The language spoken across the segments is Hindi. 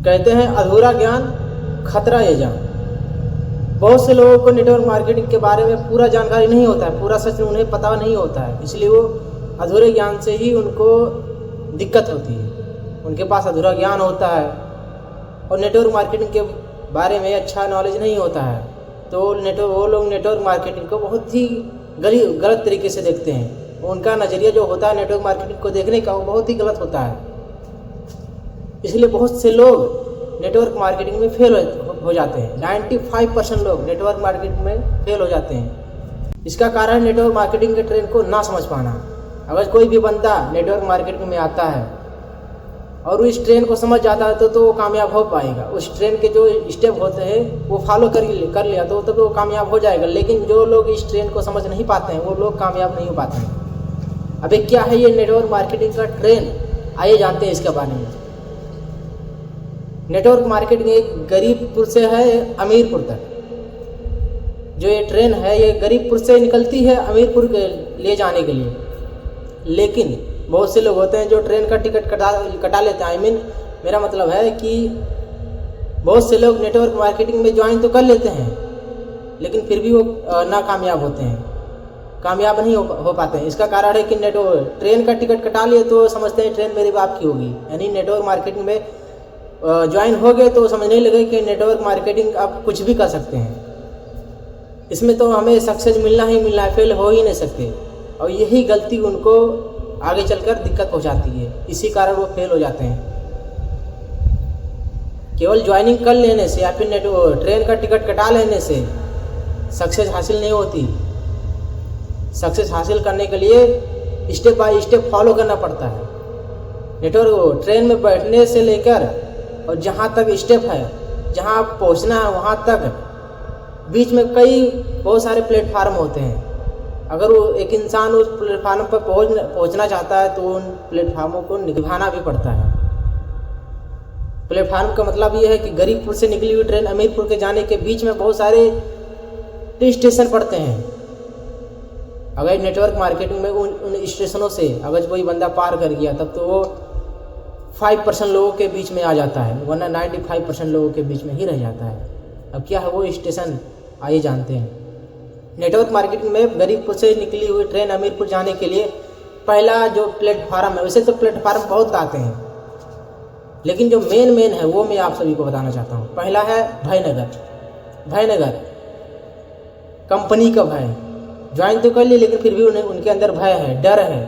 कहते हैं अधूरा ज्ञान खतरा ये जान। बहुत से लोगों को नेटवर्क मार्केटिंग के बारे में पूरा जानकारी नहीं होता है, पूरा सच उन्हें पता नहीं होता है, इसलिए वो अधूरे ज्ञान से ही उनको दिक्कत होती है। उनके पास अधूरा ज्ञान होता है और नेटवर्क मार्केटिंग के बारे में अच्छा नॉलेज नहीं होता है, तो वो लोग नेटवर्क मार्केटिंग को बहुत ही गलत तरीके से देखते हैं। उनका नज़रिया जो होता है नेटवर्क मार्केटिंग को देखने का, वो बहुत ही गलत होता है। इसलिए बहुत से लोग नेटवर्क मार्केटिंग में फेल हो जाते हैं। 95% लोग नेटवर्क मार्केटिंग में फेल हो जाते हैं। इसका कारण नेटवर्क मार्केटिंग के ट्रेंड को ना समझ पाना। अगर कोई भी बंदा नेटवर्क मार्केटिंग में आता है और वो इस ट्रेंड को समझ जाता है तो वो कामयाब हो पाएगा। उस ट्रेंड के जो स्टेप होते हैं वो फॉलो कर लिया तो वो कामयाब हो जाएगा। लेकिन जो लोग इस ट्रेंड को समझ नहीं पाते हैं वो लोग कामयाब नहीं हो पाते हैं। अभी क्या है ये नेटवर्क मार्केटिंग का ट्रेंड, आइए जानते हैं इसके बारे में। नेटवर्क मार्केटिंग एक गरीबपुर से है अमीरपुर तक। जो ये ट्रेन है ये गरीबपुर से निकलती है अमीरपुर के ले जाने के लिए। लेकिन बहुत से लोग होते हैं जो ट्रेन का टिकट कटा लेते हैं। मेरा मतलब है कि बहुत से लोग नेटवर्क मार्केटिंग में ज्वाइन तो कर लेते हैं लेकिन फिर भी वो नाकामयाब होते हैं, कामयाब नहीं हो पाते हैं। इसका कारण है कि ट्रेन का टिकट कटा लिए तो समझते हैं ट्रेन मेरे बाप की होगी, यानी नेटवर्क मार्केटिंग में ज्वाइन हो गए तो समझने लगे कि नेटवर्क मार्केटिंग आप कुछ भी कर सकते हैं, इसमें तो हमें सक्सेस मिलना ही मिलना है, फेल हो ही नहीं सकते। और यही गलती उनको आगे चलकर दिक्कत पहुंचाती है, इसी कारण वो फेल हो जाते हैं। केवल ज्वाइनिंग कर लेने से या फिर ट्रेन का टिकट कटा लेने से सक्सेस हासिल नहीं होती। सक्सेस हासिल करने के लिए स्टेप बाय स्टेप फॉलो करना पड़ता है। नेटवर्क ट्रेन में बैठने से लेकर और जहाँ तक स्टेप है, जहाँ आप पहुँचना है वहाँ तक बीच में बहुत सारे प्लेटफार्म होते हैं। अगर वो एक इंसान उस प्लेटफार्म पर पहुँचना चाहता है तो उन प्लेटफार्मों को निभाना भी पड़ता है। प्लेटफार्म का मतलब ये है कि गरीबपुर से निकली हुई ट्रेन अमीरपुर के जाने के बीच में बहुत सारे टी स्टेशन पड़ते हैं। अगर नेटवर्क मार्केटिंग में उन स्टेशनों से अगर कोई बंदा पार कर गया तब तो वो 5% लोगों के बीच में आ जाता है, वरना 95% लोगों के बीच में ही रह जाता है। अब क्या है वो स्टेशन, आइए जानते हैं। नेटवर्क मार्केटिंग में गरीबपुर से निकली हुई ट्रेन अमीरपुर जाने के लिए पहला जो प्लेटफार्म है, वैसे तो प्लेटफार्म बहुत आते हैं लेकिन जो मेन है वो मैं आप सभी को बताना चाहता हूँ। पहला है भयनगर कंपनी का भय। ज्वाइन तो कर ली लेकिन फिर भी उनके अंदर भय है, डर है।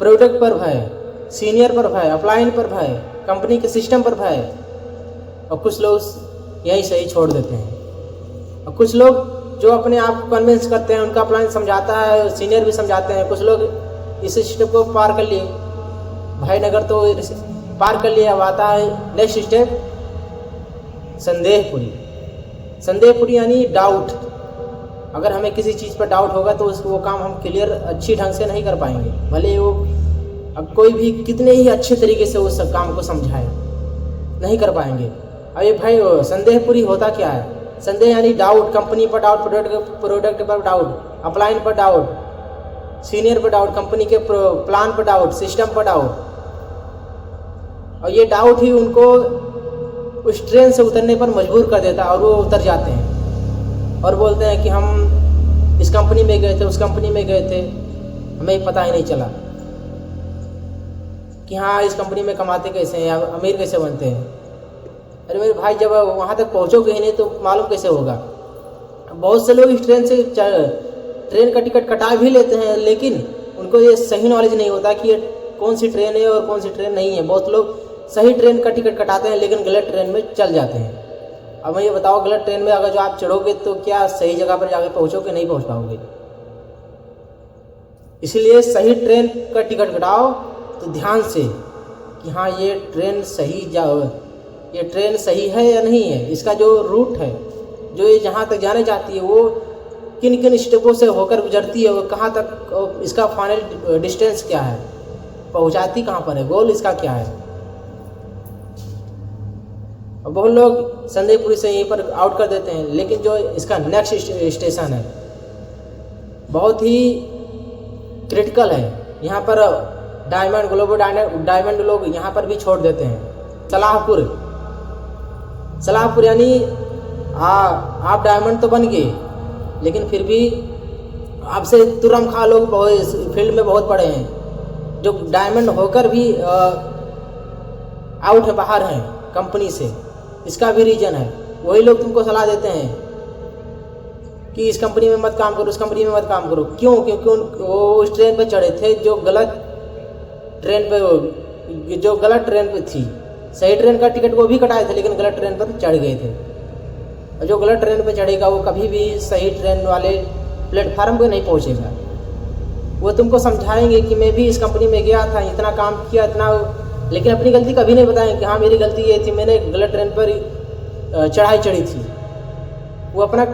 प्रोडक्ट पर भय, सीनियर पर भय, अपलाइन पर भय, कंपनी के सिस्टम पर भय। और कुछ लोग यहीं से ही छोड़ देते हैं। और कुछ लोग जो अपने आप को कन्विंस करते हैं, उनका अपलाइन समझाता है, सीनियर भी समझाते हैं। कुछ लोग इस स्टेप को पार कर लिए, भयनगर तो पार कर लिया। अब आता है नेक्स्ट स्टेप संदेहपुरी यानी डाउट। अगर हमें किसी चीज़ पर डाउट होगा तो वो काम हम क्लियर अच्छी ढंग से नहीं कर पाएंगे, भले वो अब कोई भी कितने ही अच्छे तरीके से उस काम को समझाए, नहीं कर पाएंगे। अब ये भाई संदेहपुरी होता क्या है? संदेह यानी डाउट, कंपनी पर डाउट, प्रोडक्ट पर डाउट, अपलाइन पर डाउट, सीनियर पर डाउट, कंपनी के प्लान पर डाउट, सिस्टम पर डाउट। और ये डाउट ही उनको उस ट्रेन से उतरने पर मजबूर कर देता है और वो उतर जाते हैं और बोलते हैं कि हम इस कंपनी में गए थे, उस कंपनी में गए थे, हमें पता ही नहीं चला कि हाँ इस कंपनी में कमाते कैसे हैं या अमीर कैसे बनते हैं। अरे मेरे भाई, जब वहाँ तक पहुँचोगे ही नहीं तो मालूम कैसे होगा। बहुत से लोग इस ट्रेन का टिकट कटा भी लेते हैं लेकिन उनको ये सही नॉलेज नहीं होता कि ये कौन सी ट्रेन है और कौन सी ट्रेन नहीं है। बहुत लोग सही ट्रेन का टिकट कटाते हैं लेकिन गलत ट्रेन में चल जाते हैं। अब मैं ये बताओ, गलत ट्रेन में अगर जो आप चढ़ोगे तो क्या सही जगह पर जाकर पहुँचोगे? नहीं पहुँच पाओगे। इसलिए सही ट्रेन का टिकट कटाओ तो ध्यान से कि हाँ ये ट्रेन सही है या नहीं है, इसका जो रूट है, जो ये जहाँ तक जाने जाती है वो किन किन स्टेपों से होकर गुजरती है और कहाँ तक, इसका फाइनल डिस्टेंस क्या है, पहुँचाती कहाँ पर है, गोल इसका क्या है। और बहुत लोग संदेहपुरी से यहीं पर आउट कर देते हैं लेकिन जो इसका नेक्स्ट स्टेशन है बहुत ही क्रिटिकल है। यहाँ पर डायमंड, ग्लोबल डायमंड लोग यहाँ पर भी छोड़ देते हैं। सलाहपुर यानी आप डायमंड तो बन गए, लेकिन फिर भी आपसे तुरम खा लोग बहुत फील्ड में बहुत पड़े हैं, जो डायमंड होकर भी आउट है, बाहर हैं कंपनी से। इसका भी रीज़न है। वही लोग तुमको सलाह देते हैं कि इस कंपनी में मत काम करो, उस कंपनी में मत काम करो। क्यों? क्योंकि वो उस ट्रेन पे चढ़े थे जो गलत ट्रेन पे थी। सही ट्रेन का टिकट वो भी कटाए थे, लेकिन गलत ट्रेन पर चढ़ गए थे। और जो गलत ट्रेन पे चढ़ेगा वो कभी भी सही ट्रेन वाले प्लेटफार्म पे नहीं पहुंचेगा। वो तुमको समझाएंगे कि मैं भी इस कंपनी में गया था, इतना काम किया, इतना, लेकिन अपनी गलती कभी नहीं बताएंगे कि हाँ मेरी गलती ये थी, मैंने गलत ट्रेन पर चढ़ी थी। वो अपना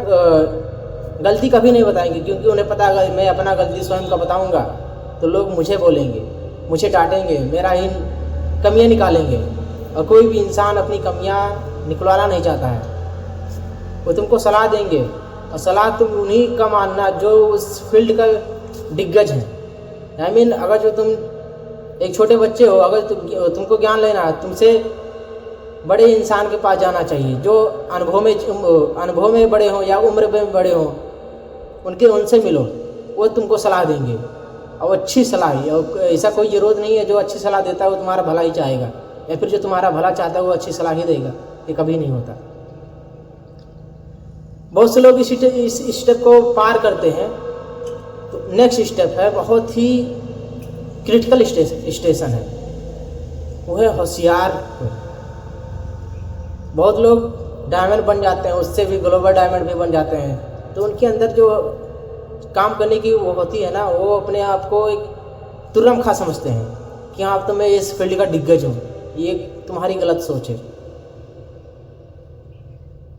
गलती कभी नहीं बताएंगे, क्योंकि उन्हें पता है मैं अपना गलती स्वयं का बताऊंगा तो लोग मुझे बोलेंगे, मुझे डांटेंगे, मेरा ही कमियां निकालेंगे। और कोई भी इंसान अपनी कमियां निकलवाना नहीं चाहता है। वो तुमको सलाह देंगे, और सलाह तुम उन्हीं का मानना जो उस फील्ड का दिग्गज है। अगर जो तुम एक छोटे बच्चे हो, अगर तुमको ज्ञान लेना है, तुमसे बड़े इंसान के पास जाना चाहिए, जो अनुभव में बड़े हों या उम्र में बड़े हों, उनसे मिलो। वो तुमको सलाह देंगे, और अच्छी सलाह ही। और ऐसा कोई ज़रूरत नहीं है जो अच्छी सलाह देता है वो तुम्हारा भला ही चाहेगा, या फिर जो तुम्हारा भला चाहता है वो अच्छी सलाह ही देगा। ये कभी नहीं होता। बहुत से लोग इस स्टेप को पार करते हैं। तो नेक्स्ट स्टेप है, बहुत ही क्रिटिकल स्टेशन है, वो है होशियार। बहुत लोग डायमंड बन जाते हैं, उससे भी ग्लोबल डायमंड भी बन जाते हैं। तो उनके अंदर जो काम करने की वो होती है ना, वो अपने आप को एक तुरम खा समझते हैं कि हाँ अब तो मैं इस फील्ड का दिग्गज हूँ। ये तुम्हारी गलत सोच है।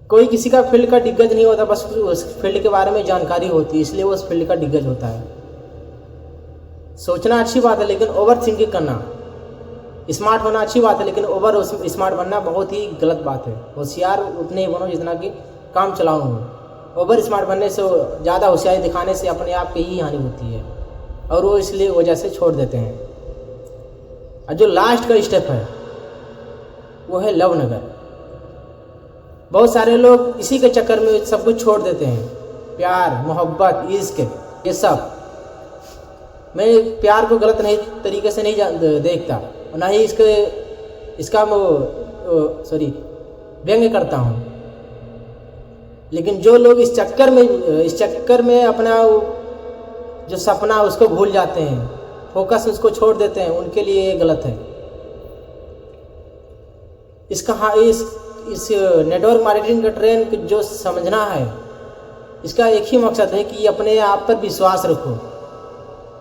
कोई किसी का फील्ड का दिग्गज नहीं होता, बस उस फील्ड के बारे में जानकारी होती है, इसलिए वो उस फील्ड का दिग्गज होता है। सोचना अच्छी बात है, लेकिन ओवर थिंकिंग करना, स्मार्ट होना अच्छी बात है, लेकिन ओवर स्मार्ट बनना बहुत ही गलत बात है। होशियार उतने ही बनो जितना कि काम चलाओ हो। ओवर स्मार्ट बनने से, ज़्यादा होशियारी दिखाने से अपने आप की ही हानि होती है, और वो इसलिए वजह से छोड़ देते हैं। और जो लास्ट का स्टेप है वो है लव नगर। बहुत सारे लोग इसी के चक्कर में सब कुछ छोड़ देते हैं। प्यार, मोहब्बत, इश्क, ये सब। मैं प्यार को गलत नहीं तरीके से नहीं देखता, और ना ही इसका व्यंग्य करता हूँ। लेकिन जो लोग इस चक्कर में अपना जो सपना उसको भूल जाते हैं, फोकस उसको छोड़ देते हैं, उनके लिए ये गलत है। इस नेटवर्क मार्केटिंग का ट्रेंड जो समझना है, इसका एक ही मकसद है कि अपने आप पर विश्वास रखो।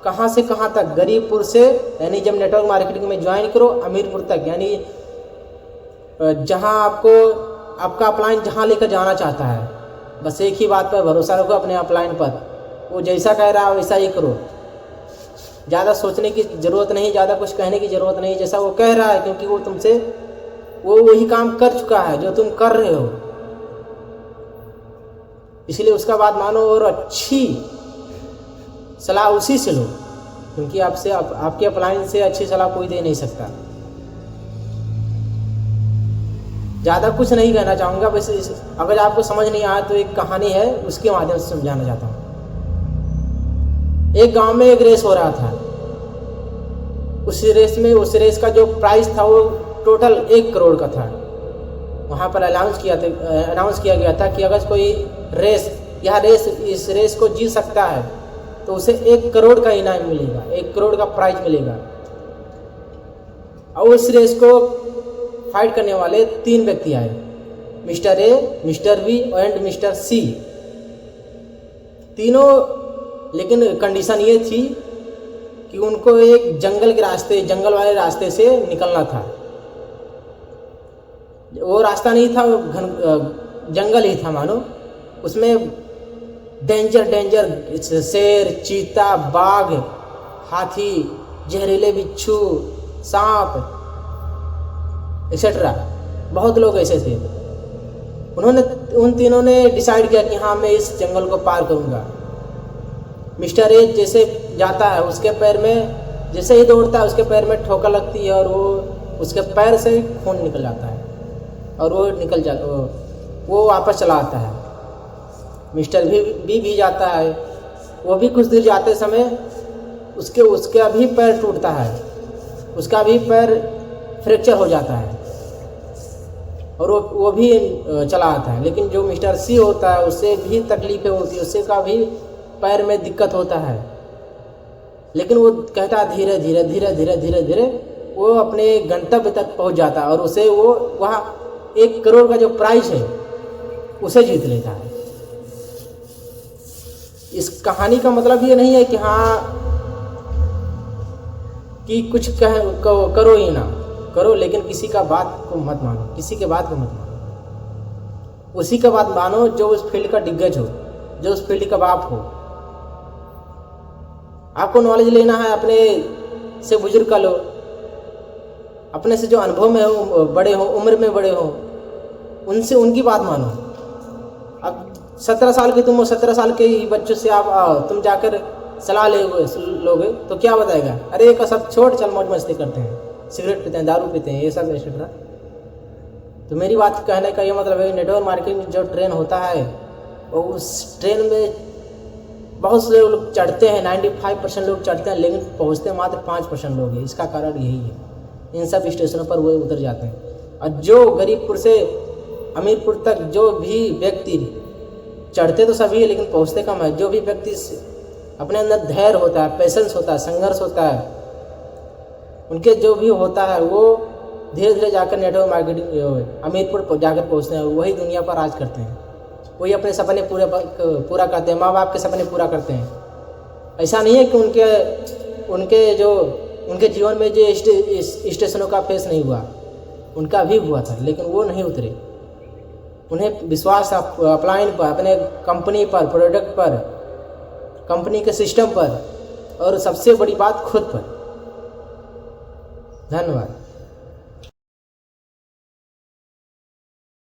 कहाँ से कहाँ तक, गरीबपुर से, यानी जब नेटवर्क मार्केटिंग में ज्वाइन करो, अमीरपुर तक, यानी जहाँ आपका अपलाइन जहाँ लेकर जाना चाहता है, बस एक ही बात पर भरोसा रखो, अपने अपलाइन पर। वो जैसा कह रहा है वैसा ही करो। ज़्यादा सोचने की ज़रूरत नहीं, ज़्यादा कुछ कहने की ज़रूरत नहीं। जैसा वो कह रहा है, क्योंकि वो तुमसे वही काम कर चुका है जो तुम कर रहे हो, इसलिए उसका बात मानो और अच्छी सलाह उसी से लो, क्योंकि आपके अपलाइन से अच्छी सलाह कोई दे नहीं सकता। ज़्यादा कुछ नहीं कहना चाहूँगा, बस अगर आपको समझ नहीं आया तो एक कहानी है, उसके माध्यम से समझाना चाहता हूँ। एक गांव में एक रेस हो रहा था। उस रेस का जो प्राइस था वो टोटल 1 करोड़ का था। वहाँ पर अनाउंस किया गया था कि अगर कोई इस रेस को जीत सकता है तो उसे 1 करोड़ का इनाम मिलेगा, 1 करोड़ का प्राइज मिलेगा। और उस रेस को फाइट करने वाले 3 व्यक्ति आए, mister A, mister B and mister C. तीनों, लेकिन कंडीशन ये थी कि उनको एक जंगल वाले रास्ते से निकलना था। वो रास्ता नहीं था, जंगल ही था मानो। उसमें डेंजर शेर, चीता, बाघ, हाथी, जहरीले बिच्छू, सांप एक्सेट्रा, बहुत लोग ऐसे थे। उन तीनों ने डिसाइड किया कि हाँ मैं इस जंगल को पार करूँगा। मिस्टर ए जैसे जाता है, उसके पैर में जैसे ही दौड़ता है उसके पैर में ठोकर लगती है और वो उसके पैर से खून निकल जाता है और वो वापस चला आता है। मिस्टर भी जाता है, वो भी कुछ दूर जाते समय उसका भी पैर टूटता है, उसका भी पैर फ्रैक्चर हो जाता है और वो भी चला आता है। लेकिन जो मिस्टर सी होता है उससे भी तकलीफें होती है, उससे का भी पैर में दिक्कत होता है, लेकिन वो कहता है धीरे धीरे धीरे धीरे धीरे धीरे वो अपने गंतव्य तक पहुंच जाता है और उसे वो वहाँ 1 करोड़ का जो प्राइज है उसे जीत लेता है। इस कहानी का मतलब ये नहीं है कि हाँ कि कुछ करो ही ना करो, लेकिन किसी का बात को मत मानो, किसी के बात को मत मानो। उसी का बात मानो जो उस फील्ड का दिग्गज हो, जो उस फील्ड का बाप हो। आपको नॉलेज लेना है, अपने से बुजुर्ग का लो, अपने से जो अनुभव में हो, बड़े हो, उम्र में बड़े हो, उनसे उनकी बात मानो। अब 17 साल के तुम हो, 17 साल के ही बच्चों से तुम जाकर सलाह लोगे तो क्या बताएगा, अरे ये सब छोड़, चल मौज मस्ती करते हैं, सिगरेट पीते हैं, दारू पीते हैं, ये सब एक्सेट्रा। तो मेरी बात कहने का ये मतलब है, नेटवर्क मार्केटिंग जो ट्रेन होता है वो उस ट्रेन में बहुत से लोग चढ़ते हैं, 95% लोग चढ़ते हैं, लेकिन पहुंचते मात्र 5% लोग हैं। इसका कारण यही है, इन सब स्टेशनों पर वो उतर जाते हैं। और जो गरीबपुर से अमीरपुर तक जो भी व्यक्ति चढ़ते तो सभी है, लेकिन पहुंचते कम है। जो भी व्यक्ति अपने अंदर धैर्य होता है, पेशेंस होता है, संघर्ष होता है, उनके जो भी होता है वो धीरे धीरे जाकर नेटवर्क मार्केटिंग अमीरपुर जाकर पहुंचते हैं, वही दुनिया पर राज करते हैं, वही अपने सपने पूरा करते हैं, माँ बाप के सपने पूरा करते हैं। ऐसा नहीं है कि उनके जीवन में जो स्टेशनों का फेस नहीं हुआ, उनका भी हुआ था, लेकिन वो नहीं उतरे। उन्हें विश्वास था अपलाइन पर, अपने कंपनी पर, प्रोडक्ट पर, कंपनी के सिस्टम पर, और सबसे बड़ी बात खुद पर। धन्यवाद।